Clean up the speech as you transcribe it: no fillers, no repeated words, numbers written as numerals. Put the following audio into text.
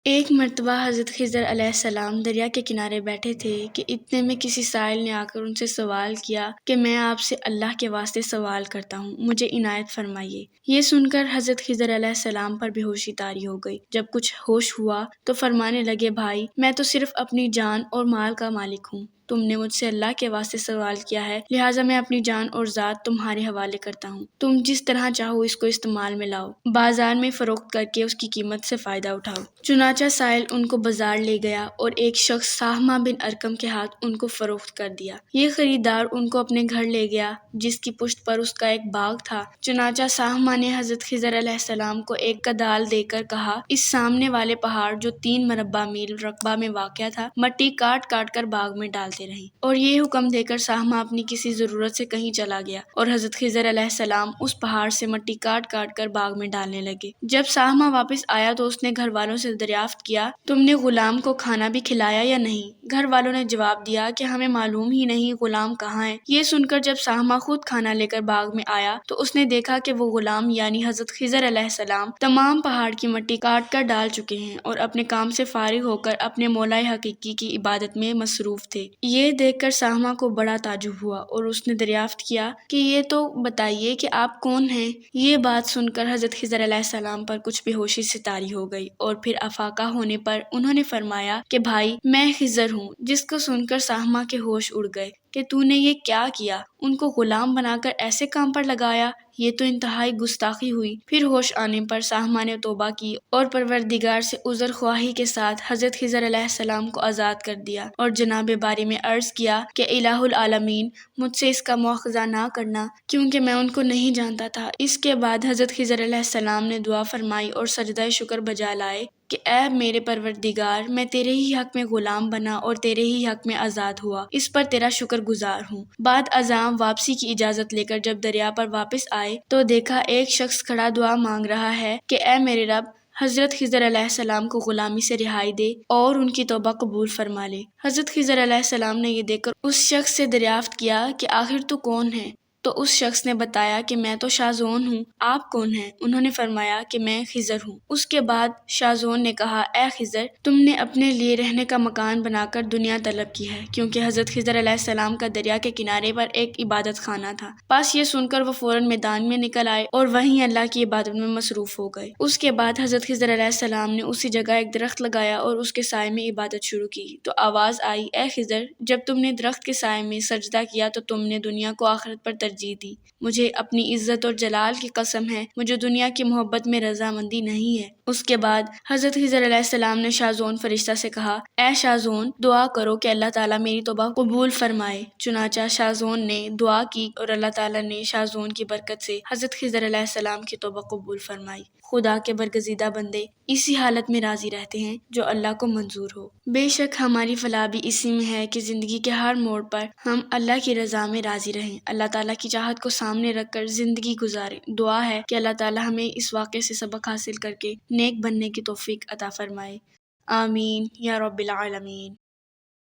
ایک مرتبہ حضرت خضر علیہ السلام دریا کے کنارے بیٹھے تھے کہ اتنے میں کسی سائل نے آ کر ان سے سوال کیا کہ میں آپ سے اللہ کے واسطے سوال کرتا ہوں، مجھے عنایت فرمائیے۔ یہ سن کر حضرت خضر علیہ السلام پر بے ہوشی طاری ہو گئی۔ جب کچھ ہوش ہوا تو فرمانے لگے، بھائی میں تو صرف اپنی جان اور مال کا مالک ہوں، تم نے مجھ سے اللہ کے واسطے سوال کیا ہے، لہٰذا میں اپنی جان اور ذات تمہارے حوالے کرتا ہوں، تم جس طرح چاہو اس کو استعمال میں لاؤ، بازار میں فروخت کر کے اس کی قیمت سے فائدہ اٹھاؤ۔ چنانچہ سائل ان کو بازار لے گیا اور ایک شخص سہمہ بن ارکم کے ہاتھ ان کو فروخت کر دیا۔ یہ خریدار ان کو اپنے گھر لے گیا جس کی پشت پر اس کا ایک باغ تھا۔ چنانچہ سہمہ نے حضرت خضر علیہ السلام کو ایک کدال دے کر کہا، اس سامنے والے پہاڑ جو 3 مربع میل رقبہ میں واقع تھا، مٹی کاٹ کاٹ کر باغ میں ڈالتے رہیں۔ اور یہ حکم دے کر سہمہ اپنی کسی ضرورت سے کہیں چلا گیا اور حضرت خضر علیہ السلام اس پہاڑ سے مٹی کاٹ کاٹ کر باغ میں ڈالنے لگے۔ جب سہمہ واپس آیا تو اس نے گھر والوں سے دریافت کیا، تم نے غلام کو کھانا بھی کھلایا یا نہیں؟ گھر والوں نے جواب دیا کہ ہمیں معلوم ہی نہیں غلام کہاں ہے۔ یہ سن کر جب سہمہ خود کھانا لے کر باغ میں آیا تو اس نے دیکھا کہ وہ غلام یعنی حضرت خضر علیہ السلام تمام پہاڑ کی مٹی کاٹ کر ڈال چکے ہیں اور اپنے کام سے فارغ ہو کر اپنے مولا حقیقی کی عبادت میں مصروف تھے۔ یہ دیکھ کر سہمہ کو بڑا تعجب ہوا اور اس نے دریافت کیا کہ یہ تو بتائیے کہ آپ کون ہیں؟ یہ بات سن کر حضرت خضر علیہ السلام پر کچھ بے ہوشی سے طاری ہو گئی اور پھر افاقہ ہونے پر انہوں نے فرمایا کہ بھائی میں خضر ہوں، جس کو سن کر سہمہ کے ہوش اڑ گئے کہ تو نے یہ کیا کیا، ان کو غلام بنا کر ایسے کام پر لگایا، یہ تو انتہائی گستاخی ہوئی۔ پھر ہوش آنے پر سہمہ نے توبہ کی اور پروردگار سے عذر خواہی کے ساتھ حضرت خضر علیہ السلام کو آزاد کر دیا اور جناب باری میں عرض کیا کہ الہ العالمین مجھ سے اس کا مواخذہ نہ کرنا کیونکہ میں ان کو نہیں جانتا تھا۔ اس کے بعد حضرت خضر علیہ السلام نے دعا فرمائی اور سجدہ شکر بجا لائے کہ اے میرے پروردگار، میں تیرے ہی حق میں غلام بنا اور تیرے ہی حق میں آزاد ہوا، اس پر تیرا شکر گزار ہوں۔ بعد ازاں واپسی کی اجازت لے کر جب دریا پر واپس آئے تو دیکھا ایک شخص کھڑا دعا مانگ رہا ہے کہ اے میرے رب، حضرت خضر علیہ السلام کو غلامی سے رہائی دے اور ان کی توبہ قبول فرما لے۔ حضرت خضر علیہ السلام نے یہ دیکھ کر اس شخص سے دریافت کیا کہ آخر تو کون ہے؟ تو اس شخص نے بتایا کہ میں تو شازون ہوں، آپ کون ہیں؟ انہوں نے فرمایا کہ میں خضر ہوں۔ اس کے بعد شازون نے کہا، اے خضر، تم نے اپنے لیے رہنے کا مکان بنا کر دنیا طلب کی ہے، کیونکہ حضرت خضر علیہ السلام کا دریا کے کنارے پر ایک عبادت خانہ تھا۔ بس یہ سن کر وہ فوراً میدان میں نکل آئے اور وہیں اللہ کی عبادت میں مصروف ہو گئے۔ اس کے بعد حضرت خضر علیہ السلام نے اسی جگہ ایک درخت لگایا اور اس کے سائے میں عبادت شروع کی تو آواز آئی، اے خضر، جب تم نے درخت کے سائے میں سجدہ کیا تو تم نے دنیا کو آخرت پر ترجیح دی۔ مجھے اپنی عزت اور جلال کی قسم ہے، مجھے دنیا کی محبت میں رضامندی نہیں ہے۔ اس کے بعد حضرت خضر علیہ السلام نے شازون فرشتہ سے کہا، اے شازون، دعا کرو کہ اللہ تعالیٰ میری توبہ قبول فرمائے۔ چنانچہ شازون نے دعا کی اور اللہ تعالیٰ نے شازون کی برکت سے حضرت خضر علیہ السلام کی توبہ قبول فرمائی۔ خدا کے برگزیدہ بندے اسی حالت میں راضی رہتے ہیں جو اللہ کو منظور ہو۔ بے شک ہماری فلاح بھی اسی میں ہے کہ زندگی کے ہر موڑ پر ہم اللہ کی رضا میں راضی رہیں، اللہ تعالیٰ کی چاہت کو سامنے رکھ کر زندگی گزاریں۔ دعا ہے کہ اللہ تعالیٰ ہمیں اس واقعے سے سبق حاصل کر کے نیک بننے کی توفیق عطا فرمائے۔ آمین یا رب العالمین۔